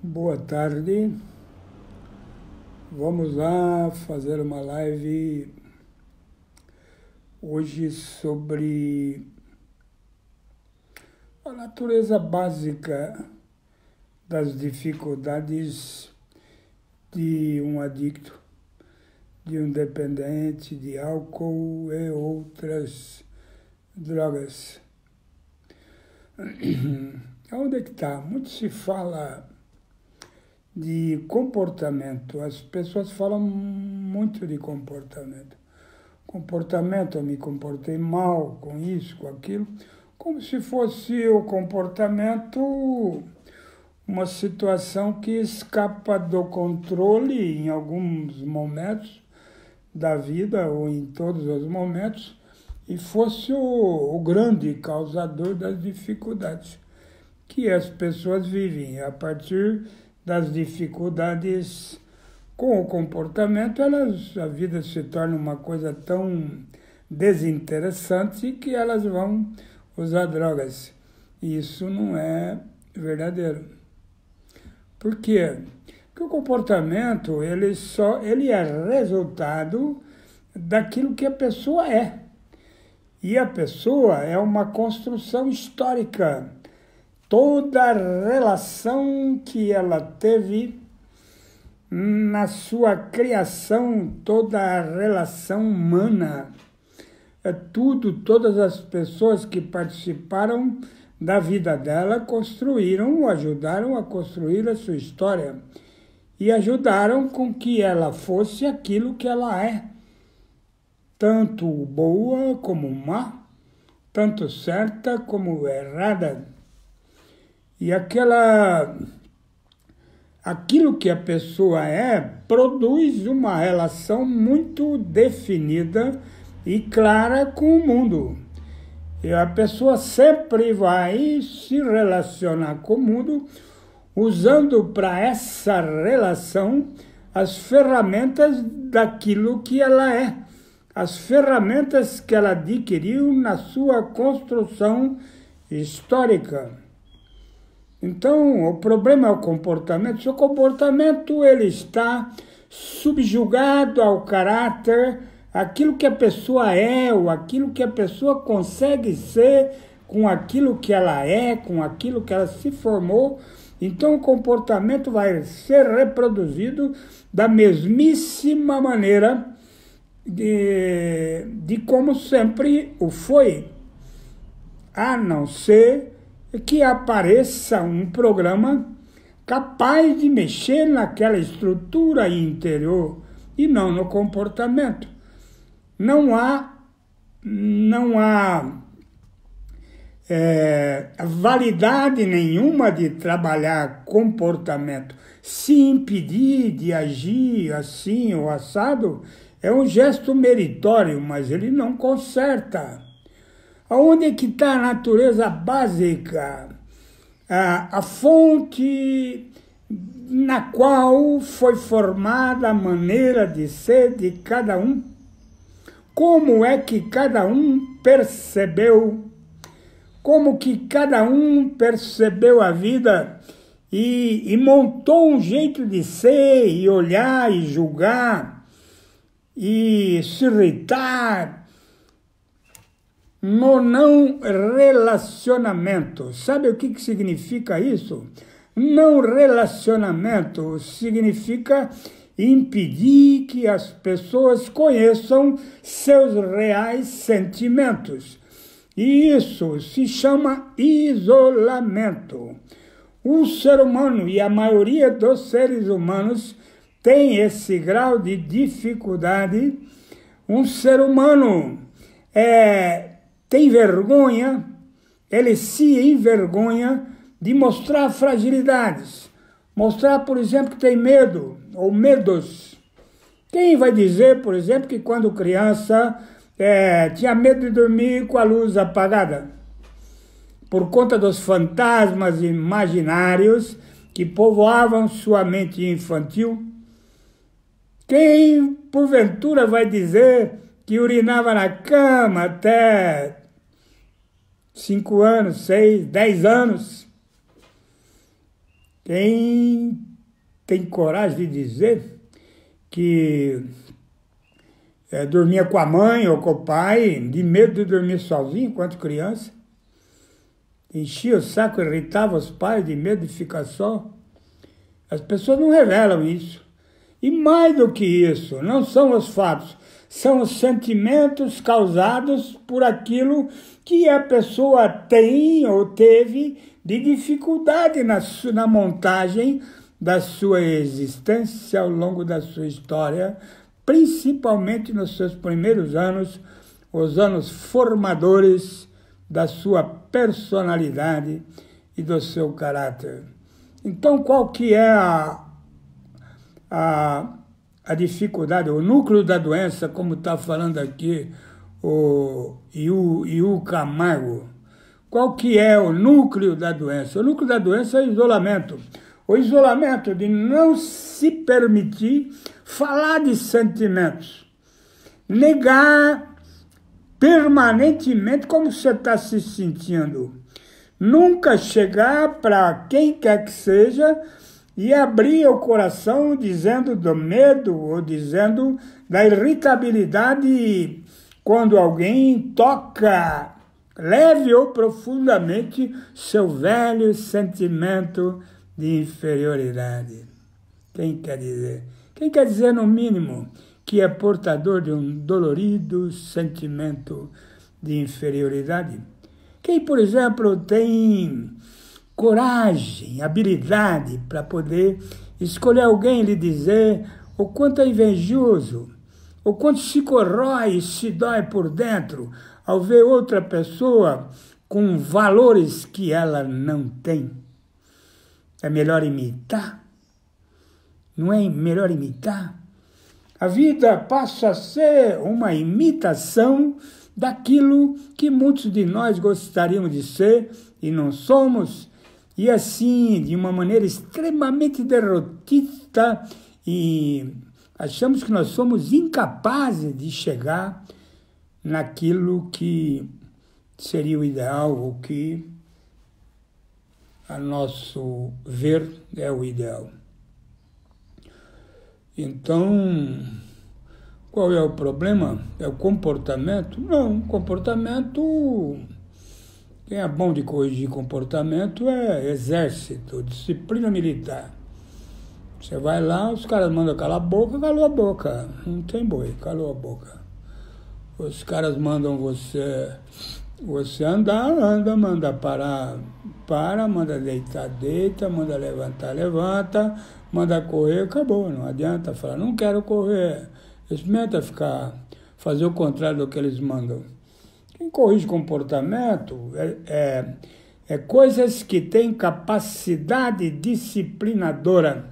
Boa tarde. Vamos lá fazer uma live hoje sobre a natureza básica das dificuldades de um adicto, de um dependente de álcool e outras drogas. Onde é que está? Muito se fala de comportamento. As pessoas falam muito de comportamento. Comportamento, eu me comportei mal com isso, com aquilo, como se fosse o comportamento uma situação que escapa do controle em alguns momentos da vida ou em todos os momentos e fosse o grande causador das dificuldades que as pessoas vivem. A partir das dificuldades com o comportamento, a vida se torna uma coisa tão desinteressante que elas vão usar drogas. E isso não é verdadeiro. Por quê? Porque o comportamento ele é resultado daquilo que a pessoa é. E a pessoa é uma construção histórica. Toda a relação que ela teve na sua criação, toda a relação humana, todas as pessoas que participaram da vida dela construíram, ajudaram a construir a sua história e ajudaram com que ela fosse aquilo que ela é, tanto boa como má, tanto certa como errada. E aquilo que a pessoa é produz uma relação muito definida e clara com o mundo. E a pessoa sempre vai se relacionar com o mundo usando para essa relação as ferramentas daquilo que ela é, as ferramentas que ela adquiriu na sua construção histórica. Então, o problema é o comportamento. Seu comportamento ele está subjugado ao caráter, aquilo que a pessoa é, ou aquilo que a pessoa consegue ser com aquilo que ela é, com aquilo que ela se formou. Então, o comportamento vai ser reproduzido da mesmíssima maneira de como sempre o foi, a não ser que apareça um programa capaz de mexer naquela estrutura interior e não no comportamento. Não há validade nenhuma de trabalhar comportamento. Se impedir de agir assim ou assado é um gesto meritório, mas ele não conserta. Aonde é que está a natureza básica? A fonte na qual foi formada a maneira de ser de cada um? Como é que cada um percebeu? Como que cada um percebeu a vida e montou um jeito de ser e olhar e julgar e se irritar no não relacionamento. Sabe o que significa isso? Não relacionamento significa impedir que as pessoas conheçam seus reais sentimentos. E isso se chama isolamento. O ser humano e a maioria dos seres humanos tem esse grau de dificuldade. Um ser humano tem vergonha, ele se envergonha de mostrar fragilidades. Mostrar, por exemplo, que tem medo ou medos. Quem vai dizer, por exemplo, que quando criança tinha medo de dormir com a luz apagada? Por conta dos fantasmas imaginários que povoavam sua mente infantil? Quem, porventura, vai dizer que urinava na cama até 5 anos, 6, 10 anos? tem coragem de dizer que dormia com a mãe ou com o pai, de medo de dormir sozinho enquanto criança. Enchia o saco, irritava os pais de medo de ficar só. As pessoas não revelam isso. E mais do que isso, não são os fatos, são os sentimentos causados por aquilo que a pessoa tem ou teve de dificuldade na montagem da sua existência ao longo da sua história, principalmente nos seus primeiros anos, os anos formadores da sua personalidade e do seu caráter. Então, qual que é a dificuldade, o núcleo da doença, como está falando aqui o Iu Camargo? Qual que é o núcleo da doença? O núcleo da doença é o isolamento. O isolamento de não se permitir falar de sentimentos, negar permanentemente como você está se sentindo, nunca chegar para quem quer que seja e abrir o coração dizendo do medo ou dizendo da irritabilidade quando alguém toca leve ou profundamente seu velho sentimento de inferioridade. Quem quer dizer? Quem quer dizer, no mínimo, que é portador de um dolorido sentimento de inferioridade? Quem, por exemplo, tem coragem, habilidade para poder escolher alguém e lhe dizer o quanto é invejoso, o quanto se corrói e se dói por dentro ao ver outra pessoa com valores que ela não tem. É melhor imitar? Não é melhor imitar? A vida passa a ser uma imitação daquilo que muitos de nós gostaríamos de ser e não somos, e assim, de uma maneira extremamente derrotista, e achamos que nós somos incapazes de chegar naquilo que seria o ideal, ou que, a nosso ver, é o ideal. Então, qual é o problema? É o comportamento? Não, comportamento, quem é bom de corrigir comportamento é exército, disciplina militar. Você vai lá, os caras mandam calar a boca, calou a boca. Não tem boi, calou a boca. Os caras mandam você andar, anda, manda parar, para, manda deitar, deita, manda levantar, levanta, manda correr, acabou. Não adianta falar, não quero correr. Experimenta fazer o contrário do que eles mandam. Quem corrige comportamento é coisas que têm capacidade disciplinadora.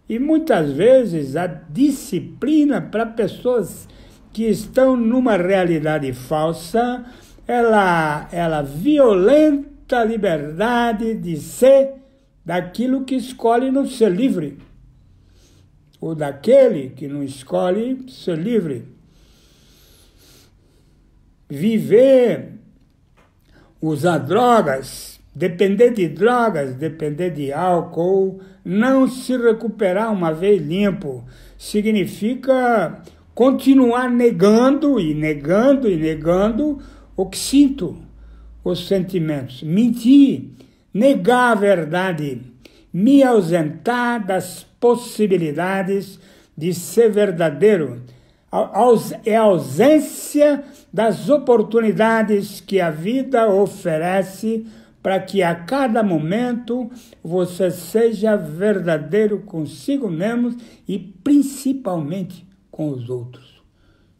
E muitas vezes a disciplina para pessoas que estão numa realidade falsa, ela violenta a liberdade de ser daquilo que escolhe não ser livre, ou daquele que não escolhe ser livre. Viver, usar drogas, depender de álcool, não se recuperar uma vez limpo, significa continuar negando o que sinto, os sentimentos. Mentir, negar a verdade, me ausentar das possibilidades de ser verdadeiro. É a ausência das oportunidades que a vida oferece para que a cada momento você seja verdadeiro consigo mesmo e principalmente com os outros.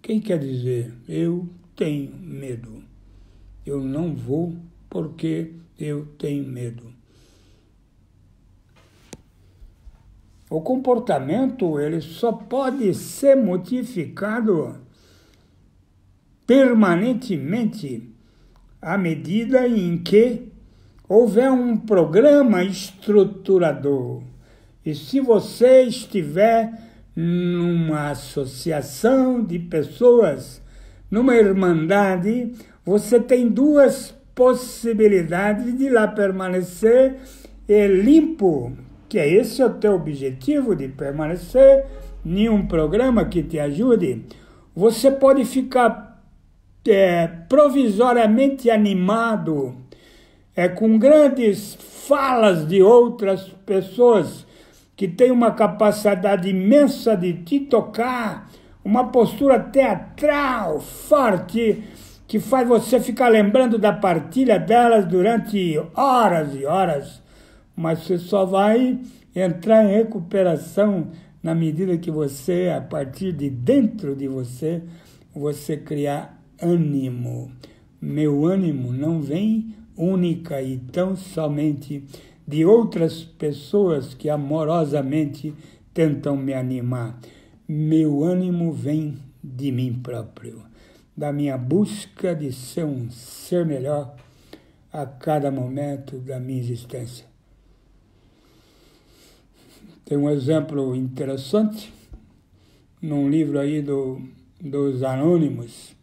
Quem quer dizer, eu tenho medo, eu não vou porque eu tenho medo. O comportamento ele só pode ser modificado permanentemente à medida em que houver um programa estruturador. E se você estiver numa associação de pessoas, numa irmandade, você tem duas possibilidades de lá permanecer limpo, que é esse o teu objetivo de permanecer em um programa que te ajude, você pode ficar provisoriamente animado com grandes falas de outras pessoas que têm uma capacidade imensa de te tocar, uma postura teatral forte que faz você ficar lembrando da partilha delas durante horas e horas, mas você só vai entrar em recuperação na medida que você, a partir de dentro de você, você criar ânimo. Meu ânimo não vem única e tão somente de outras pessoas que amorosamente tentam me animar. Meu ânimo vem de mim próprio, da minha busca de ser um ser melhor a cada momento da minha existência. Tem um exemplo interessante num livro aí dos Anônimos,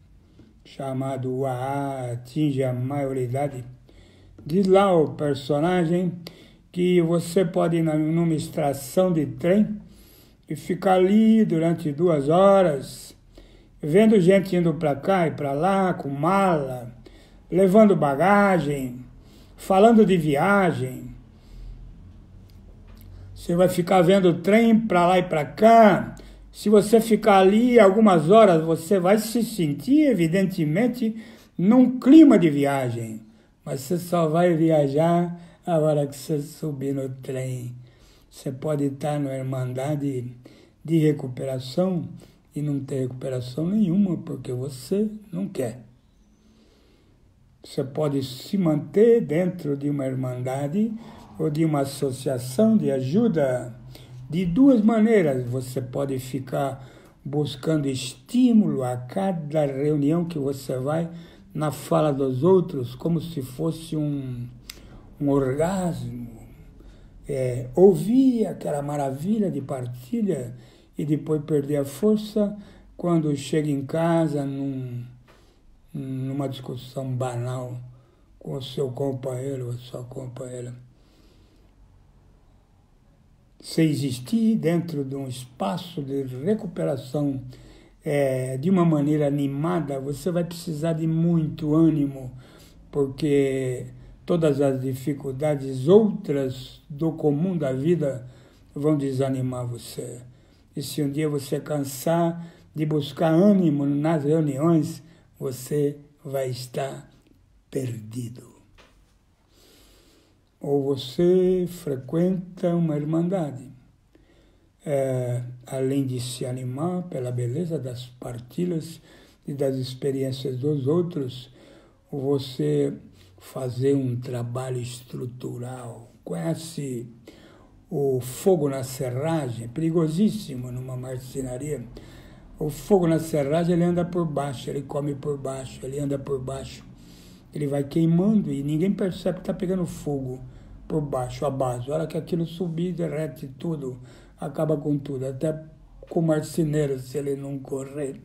chamado O AA Atinge a Maioridade. Diz lá o personagem que você pode ir numa estação de trem e ficar ali durante 2 horas, vendo gente indo para cá e para lá, com mala, levando bagagem, falando de viagem. Você vai ficar vendo o trem para lá e para cá. Se você ficar ali algumas horas, você vai se sentir, evidentemente, num clima de viagem. Mas você só vai viajar a hora que você subir no trem. Você pode estar numa irmandade de recuperação e não ter recuperação nenhuma, porque você não quer. Você pode se manter dentro de uma irmandade ou de uma associação de ajuda de 2 maneiras. Você pode ficar buscando estímulo a cada reunião que você vai na fala dos outros, como se fosse um orgasmo. Ouvir aquela maravilha de partilha e depois perder a força quando chega em casa numa discussão banal com o seu companheiro ou sua companheira. Se existir dentro de um espaço de recuperação de uma maneira animada, você vai precisar de muito ânimo, porque todas as dificuldades outras do comum da vida vão desanimar você. E se um dia você cansar de buscar ânimo nas reuniões, você vai estar perdido. Ou você frequenta uma irmandade, além de se animar pela beleza das partilhas e das experiências dos outros, você fazer um trabalho estrutural. Conhece o fogo na serragem? É perigosíssimo numa marcenaria. O fogo na serragem, ele anda por baixo, ele come por baixo, ele anda por baixo. Ele vai queimando e ninguém percebe que está pegando fogo por baixo, a base. A hora que aquilo subir, derrete tudo, acaba com tudo, até com o marceneiro, se ele não correr.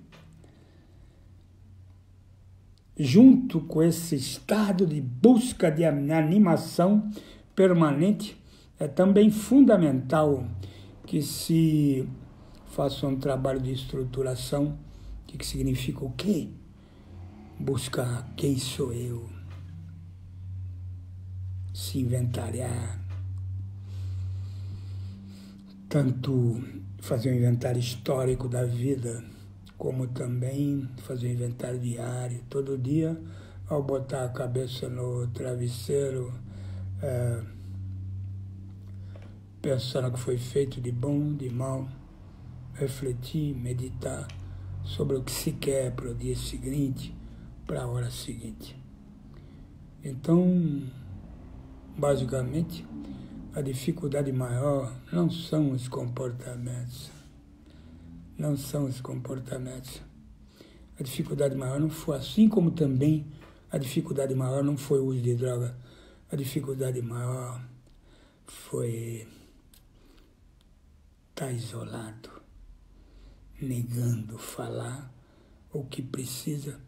Junto com esse estado de busca de animação permanente, é também fundamental que se faça um trabalho de estruturação. O que significa o quê? Buscar quem sou eu, se inventariar, tanto fazer um inventário histórico da vida, como também fazer um inventário diário, todo dia, ao botar a cabeça no travesseiro, pensando o que foi feito de bom, de mal, refletir, meditar sobre o que se quer para o dia seguinte, para a hora seguinte. Então, basicamente, a dificuldade maior não são os comportamentos. Não são os comportamentos. A dificuldade maior não foi, assim como também a dificuldade maior não foi o uso de droga. A dificuldade maior foi estar isolado, negando falar o que precisa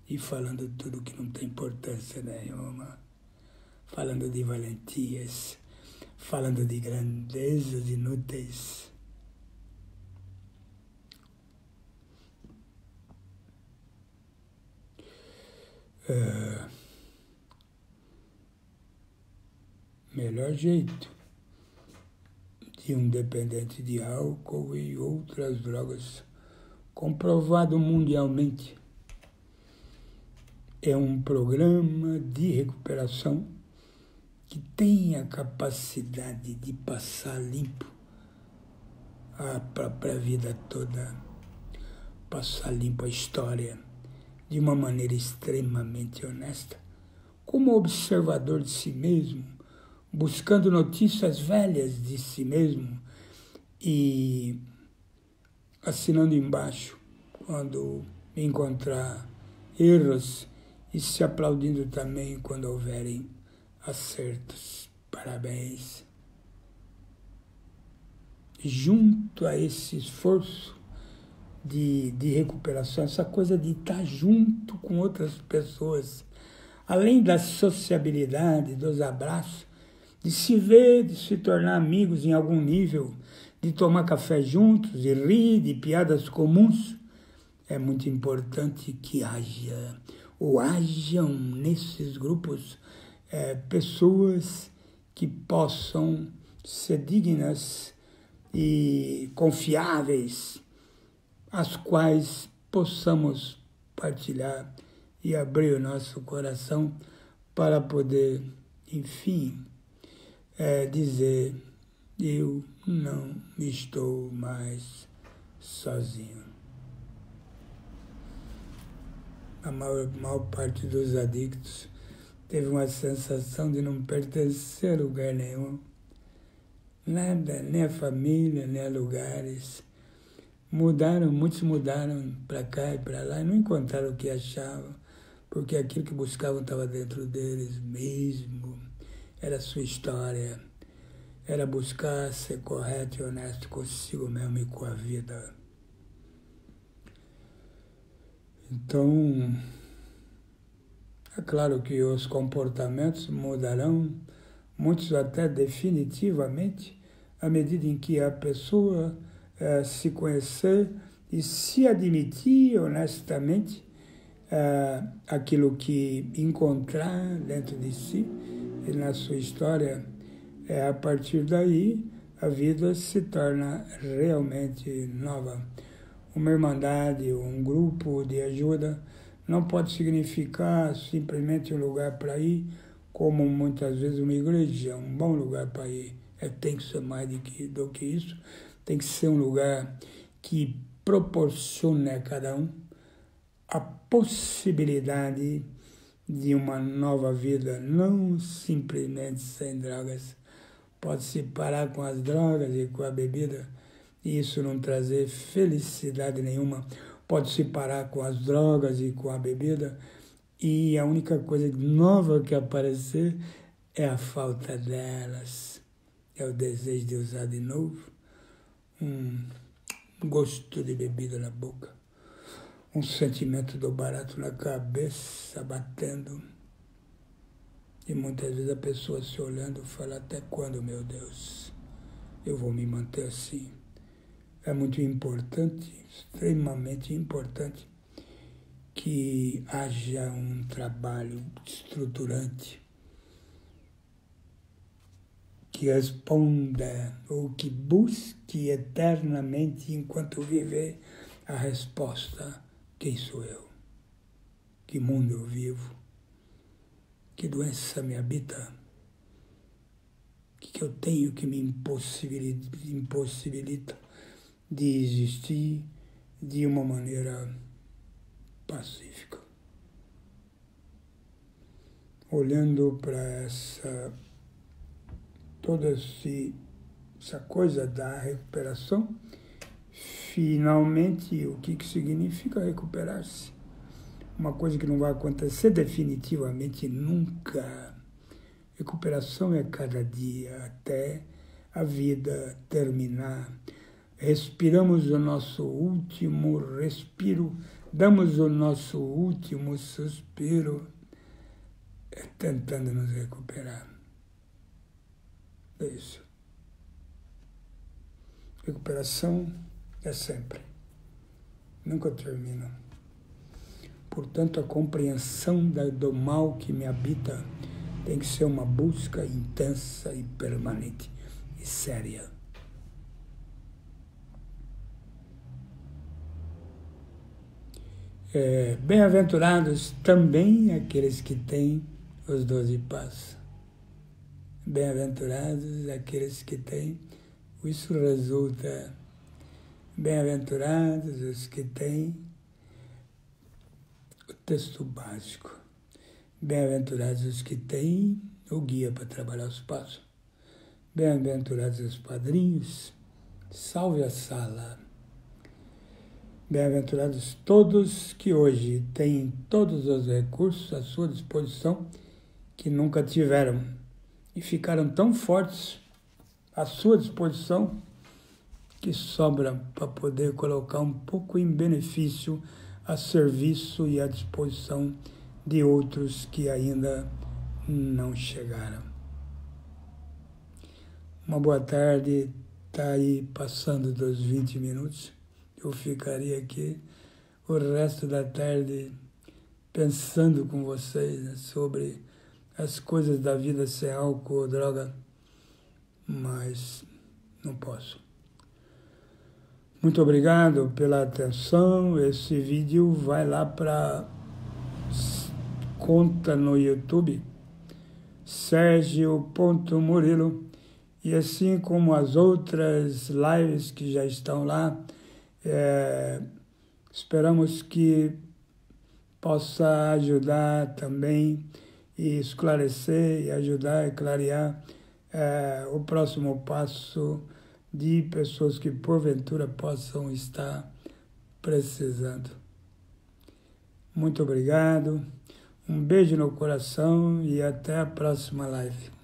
e falando tudo que não tem importância nenhuma, falando de valentias, falando de grandezas inúteis. Melhor jeito de um dependente de álcool e outras drogas, comprovado mundialmente, é um programa de recuperação que tem a capacidade de passar limpo a própria vida toda, passar limpo a história de uma maneira extremamente honesta, como observador de si mesmo, buscando notícias velhas de si mesmo e assinando embaixo quando encontrar erros e se aplaudindo também quando houverem acertos. Parabéns. Junto a esse esforço de recuperação, essa coisa de estar junto com outras pessoas, além da sociabilidade, dos abraços, de se ver, de se tornar amigos em algum nível, de tomar café juntos e rir de piadas comuns, é muito importante que hajam nesses grupos pessoas que possam ser dignas e confiáveis, as quais possamos partilhar e abrir o nosso coração para poder, enfim, dizer: eu não estou mais sozinho. A maior parte dos adictos teve uma sensação de não pertencer a lugar nenhum, nada, nem a família, nem a lugares. Muitos mudaram para cá e para lá e não encontraram o que achavam, porque aquilo que buscavam estava dentro deles mesmo. Era a sua história, era buscar ser correto e honesto consigo mesmo e com a vida. Então, é claro que os comportamentos mudarão, muitos até definitivamente, à medida em que a pessoa se conhecer e se admitir honestamente aquilo que encontrar dentro de si e na sua história. A partir daí, a vida se torna realmente nova. Uma irmandade, um grupo de ajuda não pode significar simplesmente um lugar para ir, como muitas vezes uma igreja, um bom lugar para ir. Tem que ser mais do que isso. Tem que ser um lugar que proporcione a cada um a possibilidade de uma nova vida, não simplesmente sem drogas. Pode-se parar com as drogas e com a bebida e isso não trazer felicidade nenhuma. Pode-se parar com as drogas e com a bebida e a única coisa nova que aparecer é a falta delas. É o desejo de usar de novo, um gosto de bebida na boca, um sentimento do barato na cabeça batendo. E muitas vezes a pessoa se olhando fala: até quando, meu Deus, eu vou me manter assim? É muito importante, extremamente importante, que haja um trabalho estruturante que responda ou que busque eternamente, enquanto viver, a resposta: quem sou eu? Que mundo eu vivo? Que doença me habita? O que eu tenho que me impossibilita de existir de uma maneira pacífica? Olhando para toda essa coisa da recuperação, finalmente, o que significa recuperar-se? Uma coisa que não vai acontecer definitivamente nunca. Recuperação é cada dia, até a vida terminar. Respiramos o nosso último respiro, damos o nosso último suspiro, tentando nos recuperar. É isso. Recuperação é sempre. Nunca termina. Portanto, a compreensão do mal que me habita tem que ser uma busca intensa e permanente e séria. Bem-aventurados também aqueles que têm os 12 passos. Bem-aventurados aqueles que têm, isso resulta, bem-aventurados os que têm o texto básico. Bem-aventurados os que têm o guia para trabalhar os passos. Bem-aventurados os padrinhos, salve a sala. Bem-aventurados todos que hoje têm todos os recursos à sua disposição que nunca tiveram e ficaram tão fortes à sua disposição que sobra para poder colocar um pouco em benefício a serviço e à disposição de outros que ainda não chegaram. Uma boa tarde, está aí passando dos 20 minutos. Eu ficaria aqui o resto da tarde pensando com vocês, né, sobre as coisas da vida sem álcool ou droga, mas não posso. Muito obrigado pela atenção. Esse vídeo vai lá para conta no YouTube, Sergio.Murilo, e assim como as outras lives que já estão lá, esperamos que possa ajudar também e esclarecer e ajudar a clarear o próximo passo de pessoas que porventura possam estar precisando. Muito obrigado, um beijo no coração e até a próxima live.